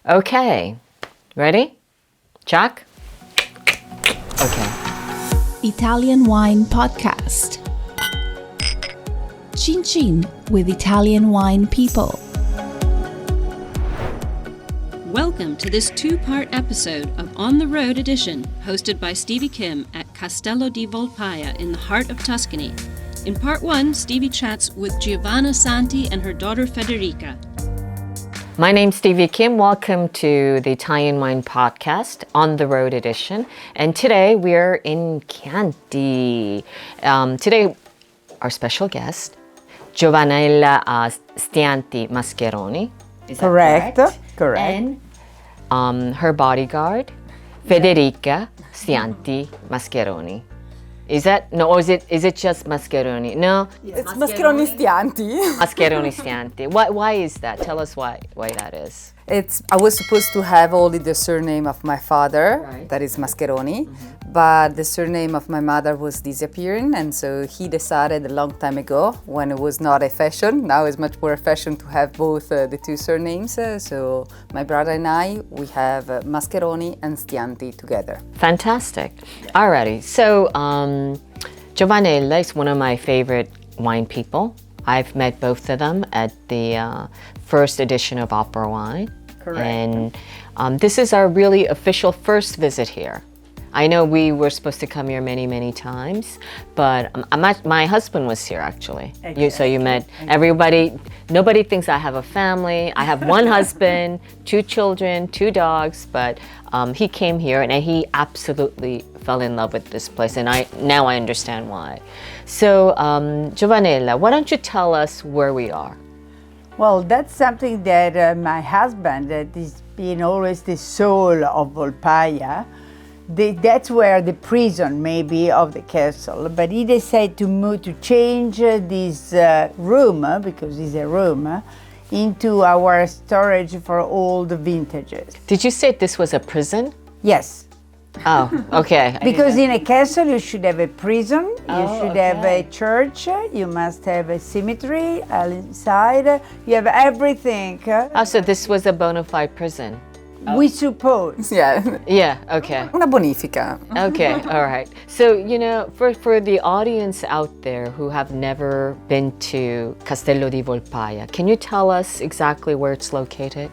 Okay, ready? Jack? Okay. Italian Wine Podcast. Chin Chin with Italian wine people. Welcome to this two-part episode of On the Road edition, hosted by Stevie Kim at Castello di Volpaia in the heart of Tuscany. In part one, Stevie chats with Giovanna Stianti and her daughter Federica. My name's Stevie Kim. Welcome to the Italian Wine Podcast, On the Road edition. And today we're in Chianti. Today, our special guest, Giovanna Stianti Mascheroni. Is that correct? Correct. And her bodyguard, Federica Stianti Mascheroni. Is that, no, or is it just Mascheroni? No? Yes. It's Mascheroni Stianti. Mascheroni Stianti. Why is that? Tell us why that is. I was supposed to have only the surname of my father, right. That is Mascheroni, but the surname of my mother was disappearing, and so he decided a long time ago, when it was not a fashion. Now it's much more a fashion to have both the two surnames. So my brother and I, we have Mascheroni and Stianti together. Fantastic. Alrighty. So Giovanna is one of my favorite wine people. I've met both of them at the first edition of Opera Wine. Correct. And this is our really official first visit here. I know we were supposed to come here many, many times, but my husband was here actually. Exactly. So you met everybody. Nobody thinks I have a family. I have one husband, 2 children, 2 dogs, but he came here and he absolutely fell in love with this place, and now I understand why. So Giovanna, why don't you tell us where we are? Well, that's something that my husband, that is being always the soul of Volpaia, that's where the prison maybe of the castle, but he decided to change this room, because it's a room, into our storage for all the vintages. Did you say this was a prison? Yes. Oh, okay. Because in a castle you should have a prison, you should have a church, you must have a cemetery inside, you have everything. Oh, so this was a bona fide prison? We suppose. Yeah. Yeah, okay. Una bonifica. Okay, all right. So, for the audience out there who have never been to Castello di Volpaia, can you tell us exactly where it's located?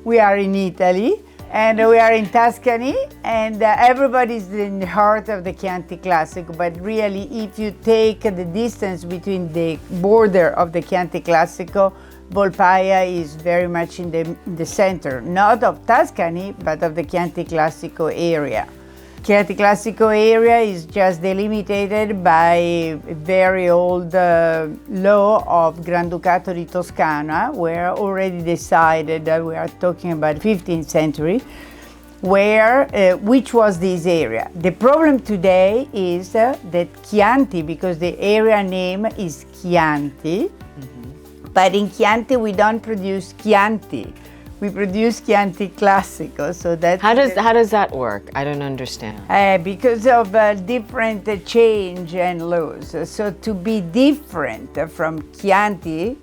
We are in Italy. And we are in Tuscany, and everybody's in the heart of the Chianti Classico. But really, if you take the distance between the border of the Chianti Classico, Volpaia is very much in the center, not of Tuscany, but of the Chianti Classico area. Chianti Classico area is just delimited by a very old law of Granducato di Toscana, where already decided that we are talking about 15th century, which was this area. The problem today is that Chianti, because the area name is Chianti, but in Chianti we don't produce Chianti. We produce Chianti Classico, so that's... How does that work? I don't understand. Because of different change and laws. So to be different from Chianti,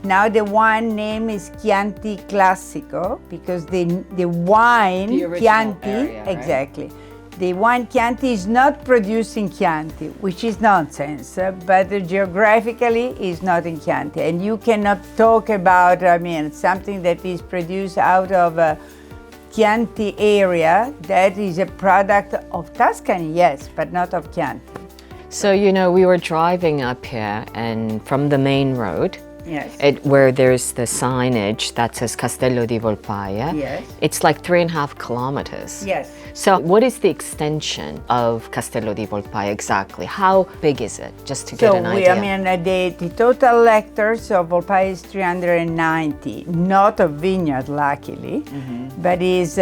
now the wine name is Chianti Classico, because the wine the original Chianti, area, right? Exactly. The wine Chianti is not produced in Chianti, which is nonsense, but geographically is not in Chianti. And you cannot talk about, something that is produced out of a Chianti area that is a product of Tuscany, yes, but not of Chianti. So, we were driving up here and from the main road, Yes. Where there's the signage that says Castello di Volpaia. Yes. It's like 3.5 kilometers. Yes. So what is the extension of Castello di Volpaia exactly? How big is it? Just to get an idea. The total hectares of Volpaia is 390, not a vineyard, luckily, but is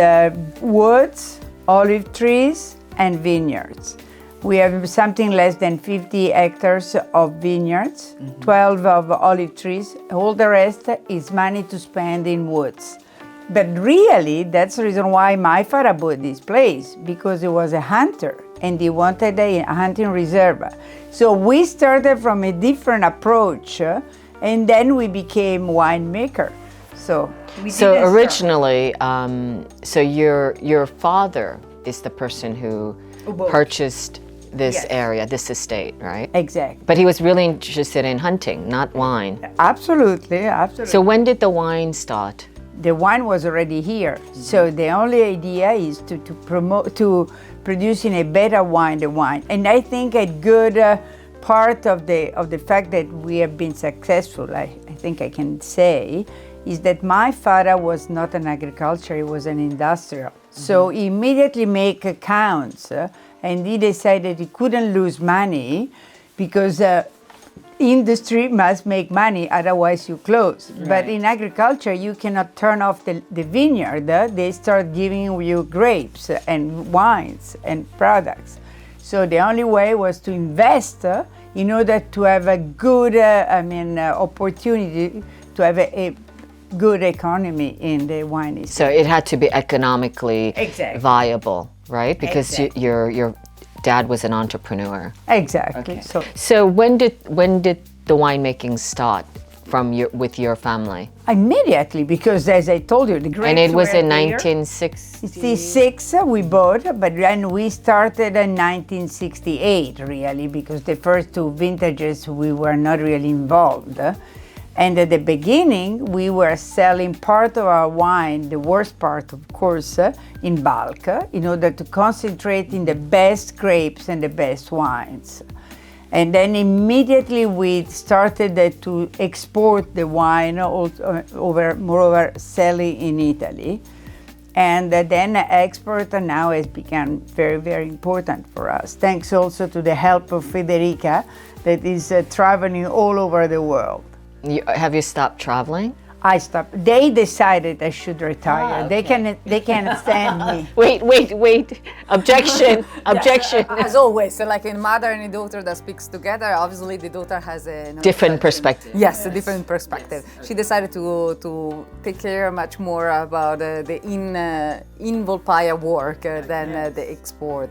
woods, olive trees, and vineyards. We have something less than 50 hectares of vineyards, 12 of olive trees. All the rest is money to spend in woods. But really, that's the reason why my father bought this place, because he was a hunter and he wanted a hunting reserve. So we started from a different approach and then we became winemaker. So we So didn't start. originally, so your father is the person who bought. purchased this Yes. area, this estate, right? Exactly. But he was really interested in hunting, not wine. Absolutely, absolutely. So when did the wine start? The wine was already here. So the only idea is to promote, to producing a better wine, the wine. And I think a good part of the fact that we have been successful, I think I can say, is that my father was not an agriculture, he was an industrial. So he immediately make accounts and he decided he couldn't lose money because industry must make money, otherwise you close. Right. But in agriculture, you cannot turn off the vineyard. They start giving you grapes and wines and products. So the only way was to invest in order to have a good, opportunity to have a good economy in the wine industry. So it had to be economically Exactly. viable, right? Because Exactly. your dad was an entrepreneur. Exactly. So when did the winemaking start with your family? Immediately, because as I told you, the grapes And it was were in there. 1960. 66 we bought, but then we started in 1968 really, because the first two vintages we were not really involved. And at the beginning we were selling part of our wine, the worst part of course, in bulk, in order to concentrate in the best grapes and the best wines. And then immediately we started to export the wine moreover selling in Italy. And then export now has become very, very important for us. Thanks also to the help of Federica that is traveling all over the world. Have you stopped traveling? I stopped. They decided I should retire. okay. They can't stand me. Wait. Objection. Objection. As always, so like a mother and a daughter that speaks together, obviously the daughter has a Different perspective. Yes, a different perspective. She decided to take care much more about the in Volpaia work than the export.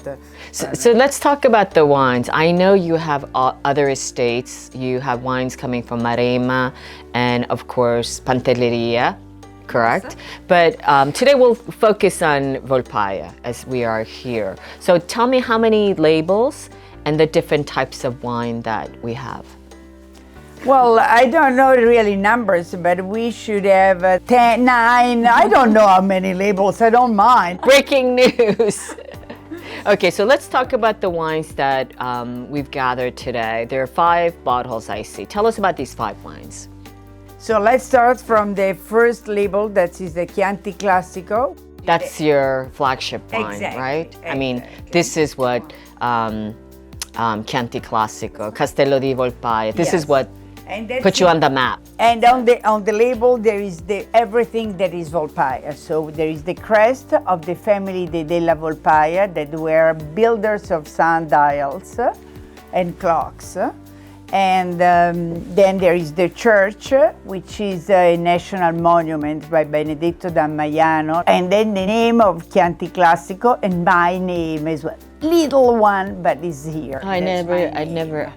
So let's talk about the wines. I know you have other estates. You have wines coming from Maremma and, of course, Pantelleria, correct? But today we'll focus on Volpaia as we are here. So tell me how many labels and the different types of wine that we have. Well, I don't know really numbers, but we should have 10, 9, I don't know how many labels, I don't mind. Breaking news. Okay, so let's talk about the wines that we've gathered today. There are 5 bottles I see. Tell us about these 5 wines. So let's start from the first label, that is the Chianti Classico. That's your flagship wine, Exactly, right? I mean, exactly. this is what Chianti Classico, Castello di Volpaia. This is Yes. what And that's put you on the map. And on the label there is everything that is Volpaia. So there is the crest of the family della Volpaia that were builders of sundials and clocks. And then there is the church, which is a national monument by Benedetto da Maiano. And then the name of Chianti Classico and my name as well. Little one, but is here. I'd That's my never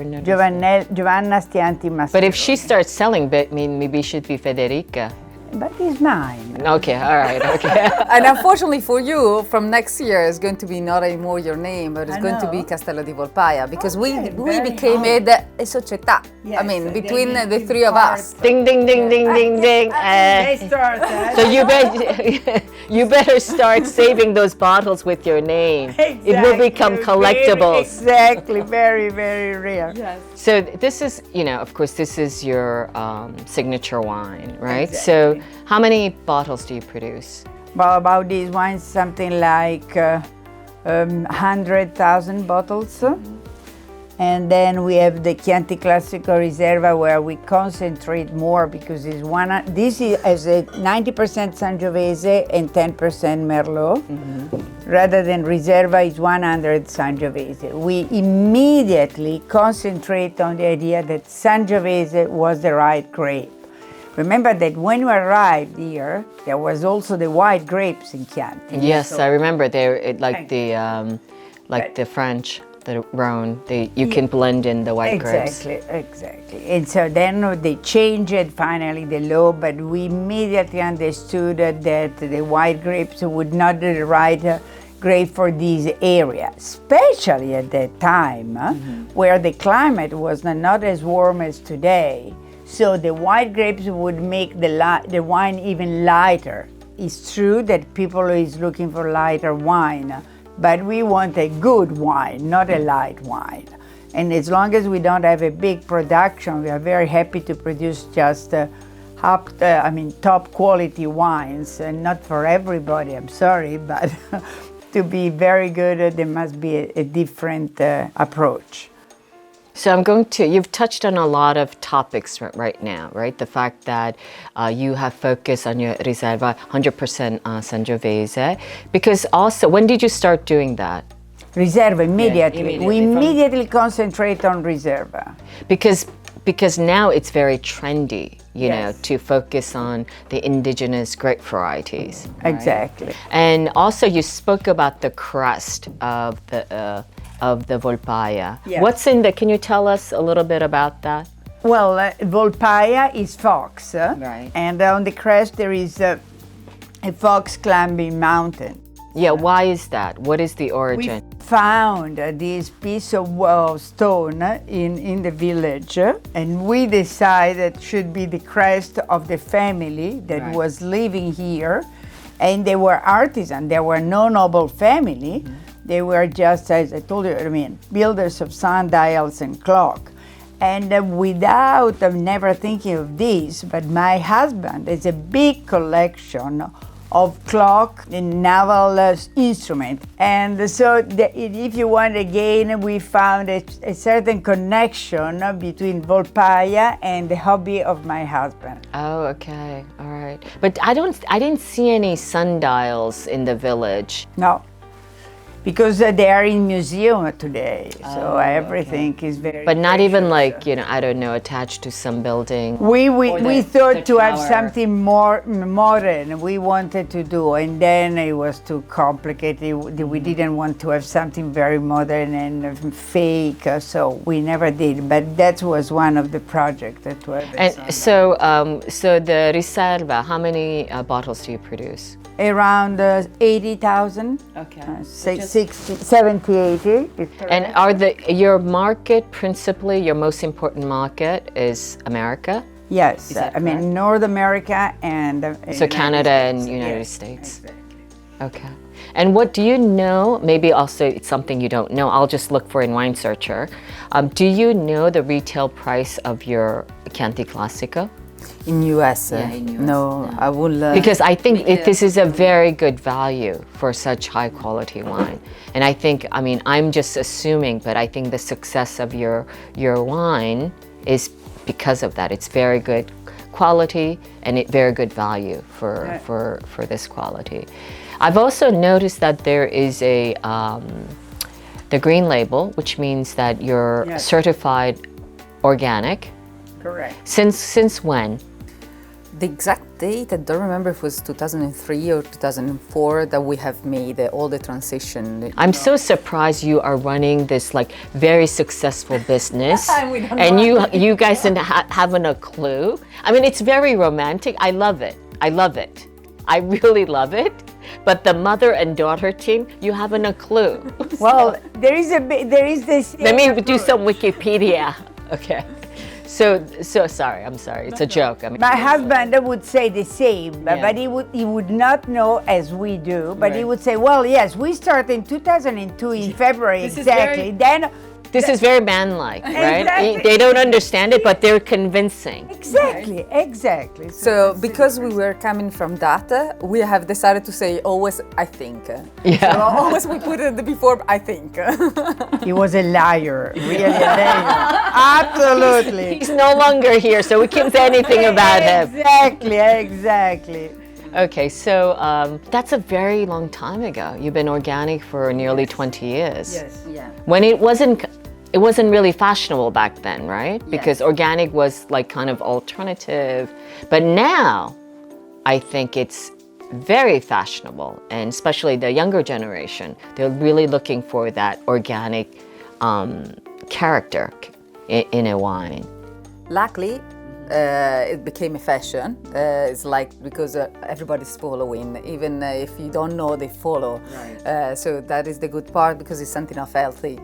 name. noticed. Giovanna Stianti Mascheroni. But if she starts selling, maybe it should be Federica. But it's mine. Okay, all right, okay. And unfortunately for you, from next year it's going to be not anymore your name, but it's I going to be know. Castello di Volpaia, because Okay, we very became good. a società. Yes, I mean, they between need the to three of part. us. Ding, ding, ding, ding, ding, ding. They start. So you better start saving those bottles with your name. It will become collectibles. Exactly, very, very rare. Yes. So this is, of course, this is your signature wine, right? Exactly. So how many bottles do you produce? Well, about these wines, something like 100,000 bottles. And then we have the Chianti Classico Riserva, where we concentrate more because this is as a 90% Sangiovese and 10% Merlot, rather than Riserva is 100 Sangiovese. We immediately concentrate on the idea that Sangiovese was the right grape. Remember that when we arrived here, there was also the white grapes in Chianti. Yes, I remember. They're like Thank the French. the Rhone, you can blend in the white grapes. Exactly. And so then they changed finally the law, but we immediately understood that the white grapes would not be the right grape for this area, especially at that time where the climate was not as warm as today. So the white grapes would make the wine even lighter. It's true that people is looking for lighter wine, but we want a good wine, not a light wine. And as long as we don't have a big production, we are very happy to produce just top quality wines, and not for everybody, I'm sorry, but to be very good, there must be a different approach. So you've touched on a lot of topics right now, right? The fact that you have focused on your Riserva 100% Sangiovese, because also, when did you start doing that? Riserva, immediately. We immediately concentrate on Riserva. Because now it's very trendy, you know, to focus on the indigenous grape varieties. Right? Exactly. And also you spoke about the crest of the Volpaia. Yes. Can you tell us a little bit about that? Well, Volpaia is fox, right. And on the crest there is a fox climbing mountain. Yeah, why is that? What is the origin? We found this piece of stone in the village, and we decided it should be the crest of the family that was living here. And they were artisans, they were no noble family. They were just, as I told you, builders of sundials and clock. And without never thinking of this, but my husband has a big collection of clock and naval instrument. And so if you want, again, we found a certain connection between Volpaia and the hobby of my husband. Oh, okay, all right. But I didn't see any sundials in the village. No. Because they are in museum today, so everything is very. But not even like, I don't know, attached to some building. We thought to have something more modern. We wanted to do, and then it was too complicated. We didn't want to have something very modern and fake, so we never did. But that was one of the projects that were. And so the Riserva, how many bottles do you produce? Around 80,000. Okay. 60, 70, 80. And are your market principally, your most important market is America? Yes, North America and so Canada and United States. Exactly. Okay. And what do you know, maybe also it's something you don't know, I'll just look for in Wine Searcher. Do you know the retail price of your Chianti Classico? In US? No, I will. Because I think this is a very good value for such high quality wine. And I think, I'm just assuming, but I think the success of your wine is because of that. It's very good quality and very good value for this quality. I've also noticed that there is the green label, which means that you're certified organic. Correct. Since when? The exact date, I don't remember if it was 2003 or 2004 that we have made all the transition. I'm so surprised you are running this very successful business and you guys haven't a clue. It's very romantic. I love it. I really love it. But the mother and daughter team, you haven't a clue. Well, there is this. Let me do some Wikipedia. Okay. So sorry, I'm sorry. It's a joke. My husband would say the same, but he would not know as we do. But he would say, "Well, yes, we started in 2002 in February exactly." This is very man-like, right? Exactly. They don't understand it, but they're convincing. Exactly. So because we were coming from that, we have decided to say always, I think. Yeah. So always we put it before, I think. He was a liar, really a liar. Absolutely. He's no longer here, so we can't say anything about him. Exactly. Okay, so that's a very long time ago. You've been organic for nearly 20 years. Yes. Yeah. When it wasn't really fashionable back then, right? Because organic was kind of alternative. But now, I think it's very fashionable, and especially the younger generation. They're really looking for that organic character in a wine? Luckily, it became a fashion. It's like because everybody's following, even if you don't know, they follow. Right. So that is the good part because it's something of healthy.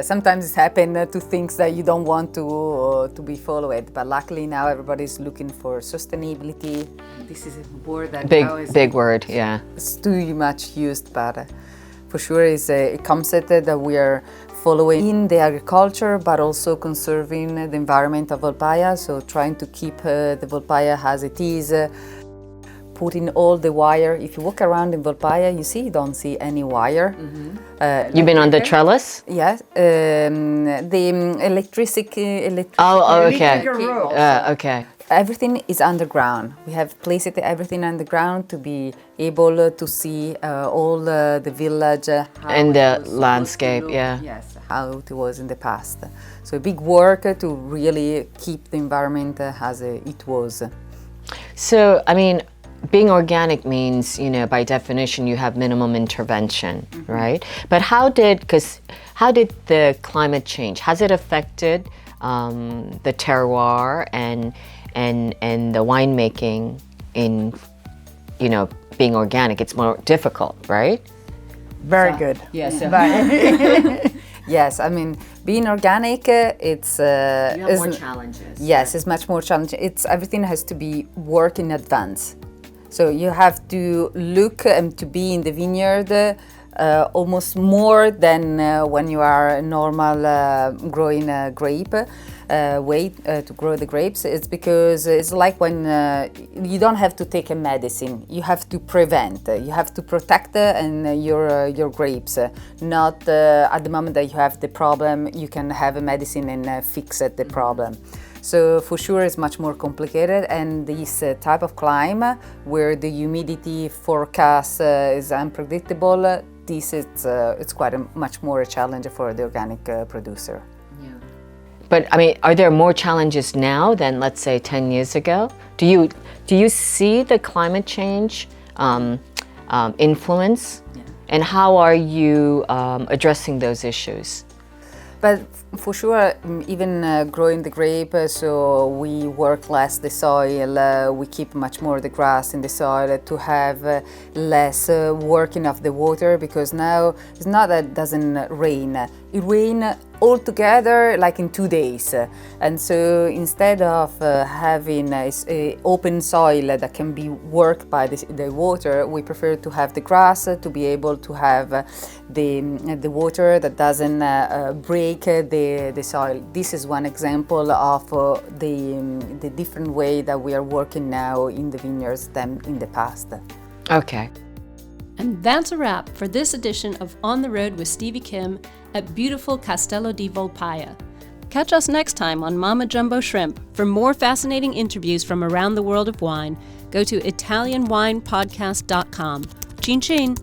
Sometimes it happens to things that you don't want to be followed, but luckily now everybody's looking for sustainability. This is a word that now is big word, yeah. It's too much used, but for sure it's a concept that we are following in the agriculture, but also conserving the environment of Volpaia. So trying to keep the Volpaia as it is. Putting all the wire. If you walk around in Volpaia, you don't see any wire. Mm-hmm. You've been on the trellis? Yes. The electricity. Oh, okay. Okay. Everything is underground. We have placed everything underground to be able to see all the village and the landscape. Yeah. Yes, how it was in the past. So big work to really keep the environment as it was. So, I mean, being organic means, by definition, you have minimum intervention, mm-hmm. right? But how did the climate change? Has it affected the terroir and the winemaking in, being organic? It's more difficult, right? Very good. Yes. Yes, I mean, being organic, it's you have more challenges. Yes, it's much more challenging. Everything has to be work in advance. So you have to look and to be in the vineyard almost more than when you are normal growing a grape. To grow the grapes. It's because it's like when you don't have to take a medicine. You have to prevent. You have to protect your grapes. Not at the moment that you have the problem, you can have a medicine and fix the problem. So for sure it's much more complicated, and this type of climate where the humidity forecast is unpredictable, it's quite much more a challenge for the organic producer. Yeah. But I mean, are there more challenges now than, let's say, 10 years ago? Do you see the climate change influence? Yeah. And how are you addressing those issues? But for sure, even growing the grape, so we work less the soil, we keep much more the grass in the soil to have less working of the water, because now it's not that it doesn't rain. It rains all together like in 2 days. And so instead of having open soil that can be worked by the water, we prefer to have the grass to be able to have the water that doesn't break the soil. This is one example of the different way that we are working now in the vineyards than in the past. Okay. And that's a wrap for this edition of On the Road with Stevie Kim at beautiful Castello di Volpaia. Catch us next time on Mama Jumbo Shrimp. For more fascinating interviews from around the world of wine, go to ItalianWinePodcast.com. Chin chin!